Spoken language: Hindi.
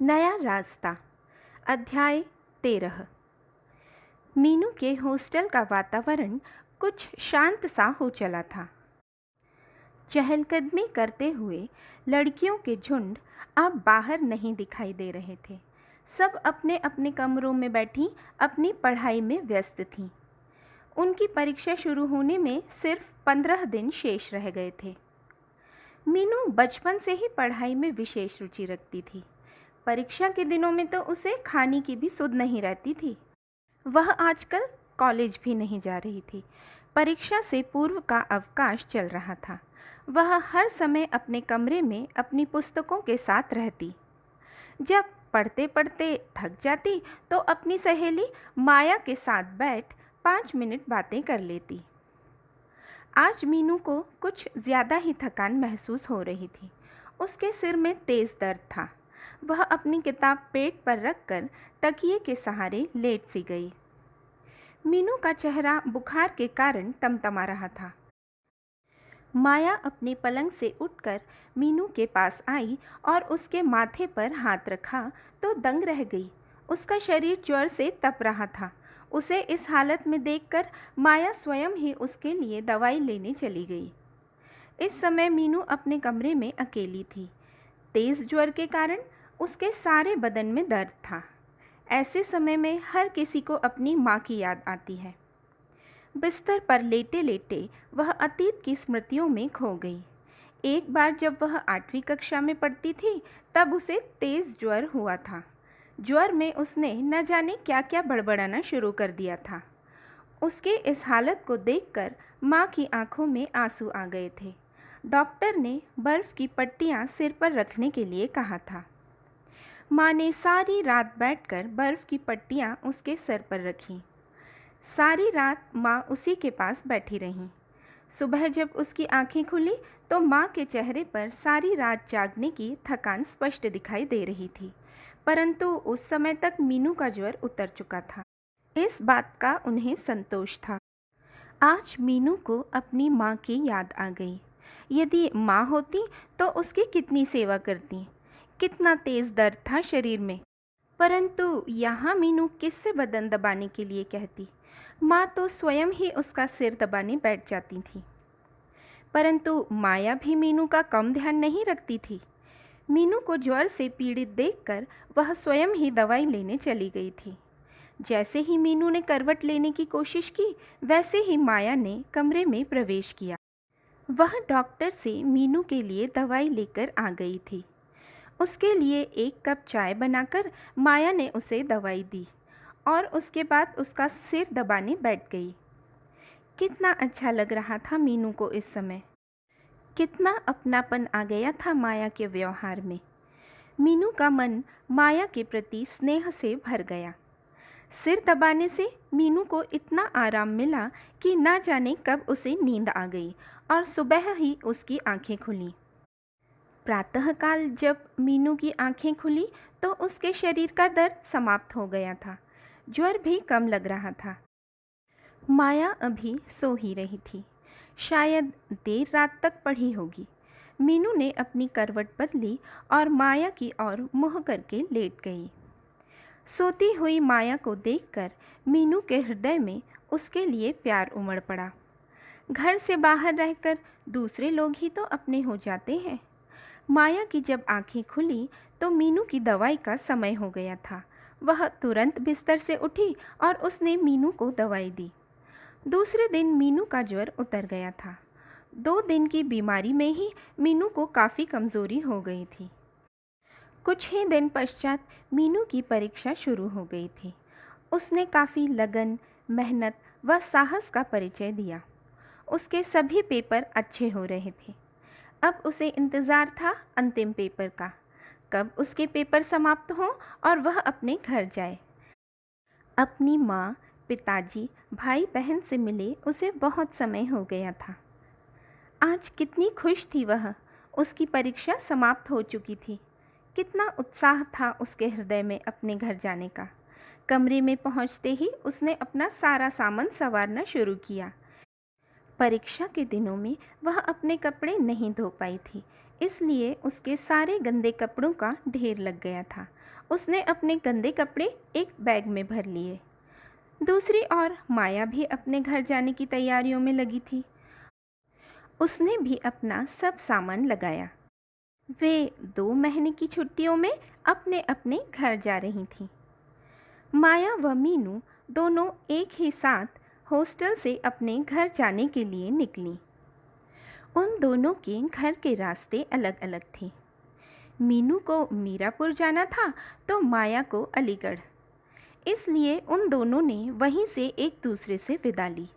नया रास्ता। अध्याय 13। मीनू के हॉस्टल का वातावरण कुछ शांत सा हो चला था। चहलकदमी करते हुए लड़कियों के झुंड अब बाहर नहीं दिखाई दे रहे थे। सब अपने अपने कमरों में बैठी अपनी पढ़ाई में व्यस्त थीं। उनकी परीक्षा शुरू होने में सिर्फ 15 दिन शेष रह गए थे। मीनू बचपन से ही पढ़ाई में विशेष रुचि रखती थी। परीक्षा के दिनों में तो उसे खाने की भी सुध नहीं रहती थी। वह आजकल कॉलेज भी नहीं जा रही थी। परीक्षा से पूर्व का अवकाश चल रहा था। वह हर समय अपने कमरे में अपनी पुस्तकों के साथ रहती। जब पढ़ते पढ़ते थक जाती तो अपनी सहेली माया के साथ बैठ 5 मिनट बातें कर लेती। आज मीनू को कुछ ज़्यादा ही थकान महसूस हो रही थी। उसके सिर में तेज़ दर्द था। वह अपनी किताब पेट पर रखकर तकिए के सहारे लेट सी गई। मीनू का चेहरा बुखार के कारण तमतमा रहा था। माया अपने पलंग से उठकर मीनू के पास आई और उसके माथे पर हाथ रखा तो दंग रह गई। उसका शरीर ज्वर से तप रहा था। उसे इस हालत में देखकर माया स्वयं ही उसके लिए दवाई लेने चली गई। इस समय मीनू अपने कमरे में अकेली थी। तेज़ ज्वर के कारण उसके सारे बदन में दर्द था। ऐसे समय में हर किसी को अपनी माँ की याद आती है। बिस्तर पर लेटे लेटे वह अतीत की स्मृतियों में खो गई। एक बार जब वह 8वीं कक्षा में पढ़ती थी तब उसे तेज़ ज्वर हुआ था। ज्वर में उसने न जाने क्या क्या बड़बड़ाना शुरू कर दिया था। उसके इस हालत को देखकर माँ की आंखों में आंसू आ गए थे। डॉक्टर ने बर्फ़ की पट्टियाँ सिर पर रखने के लिए कहा था। माँ ने सारी रात बैठकर बर्फ़ की पट्टियाँ उसके सर पर रखीं। सारी रात माँ उसी के पास बैठी रहीं। सुबह जब उसकी आंखें खुली तो माँ के चेहरे पर सारी रात जागने की थकान स्पष्ट दिखाई दे रही थी, परंतु उस समय तक मीनू का ज्वर उतर चुका था। इस बात का उन्हें संतोष था। आज मीनू को अपनी माँ की याद आ गई। यदि माँ होती तो उसकी कितनी सेवा करती। कितना तेज़ दर्द था शरीर में, परंतु यहाँ मीनू किससे बदन दबाने के लिए कहती। माँ तो स्वयं ही उसका सिर दबाने बैठ जाती थी। परंतु माया भी मीनू का कम ध्यान नहीं रखती थी। मीनू को ज्वर से पीड़ित देखकर वह स्वयं ही दवाई लेने चली गई थी। जैसे ही मीनू ने करवट लेने की कोशिश की, वैसे ही माया ने कमरे में प्रवेश किया। वह डॉक्टर से मीनू के लिए दवाई लेकर आ गई थी। उसके लिए 1 कप चाय बनाकर माया ने उसे दवाई दी और उसके बाद उसका सिर दबाने बैठ गई। कितना अच्छा लग रहा था मीनू को इस समय। कितना अपनापन आ गया था माया के व्यवहार में। मीनू का मन माया के प्रति स्नेह से भर गया। सिर दबाने से मीनू को इतना आराम मिला कि ना जाने कब उसे नींद आ गई और सुबह ही उसकी आंखें खुलीं। प्रातःकाल जब मीनू की आंखें खुली तो उसके शरीर का दर्द समाप्त हो गया था। ज्वर भी कम लग रहा था। माया अभी सो ही रही थी। शायद देर रात तक पढ़ी होगी। मीनू ने अपनी करवट बदली और माया की ओर मुँह करके लेट गई। सोती हुई माया को देखकर मीनू के हृदय में उसके लिए प्यार उमड़ पड़ा। घर से बाहर रहकर दूसरे लोग ही तो अपने हो जाते हैं। माया की जब आंखें खुली तो मीनू की दवाई का समय हो गया था। वह तुरंत बिस्तर से उठी और उसने मीनू को दवाई दी। दूसरे दिन मीनू का ज्वर उतर गया था। 2 दिन की बीमारी में ही मीनू को काफ़ी कमज़ोरी हो गई थी। कुछ ही दिन पश्चात मीनू की परीक्षा शुरू हो गई थी। उसने काफ़ी लगन, मेहनत व साहस का परिचय दिया। उसके सभी पेपर अच्छे हो रहे थे। अब उसे इंतज़ार था अंतिम पेपर का। कब उसके पेपर समाप्त हों और वह अपने घर जाए। अपनी माँ, पिताजी, भाई बहन से मिले उसे बहुत समय हो गया था। आज कितनी खुश थी वह। उसकी परीक्षा समाप्त हो चुकी थी। कितना उत्साह था उसके हृदय में अपने घर जाने का। कमरे में पहुँचते ही उसने अपना सारा सामान संवारना शुरू किया। परीक्षा के दिनों में वह अपने कपड़े नहीं धो पाई थी, इसलिए उसके सारे गंदे कपड़ों का ढेर लग गया था। उसने अपने गंदे कपड़े एक बैग में भर लिए। दूसरी ओर माया भी अपने घर जाने की तैयारियों में लगी थी। उसने भी अपना सब सामान लगाया। वे 2 महीने की छुट्टियों में अपने अपने घर जा रही थीं। माया व मीनू दोनों एक ही साथ हॉस्टल से अपने घर जाने के लिए निकलीं। उन दोनों के घर के रास्ते अलग अलग थे। मीनू को मीरापुर जाना था तो माया को अलीगढ़। इसलिए उन दोनों ने वहीं से एक दूसरे से विदा ली।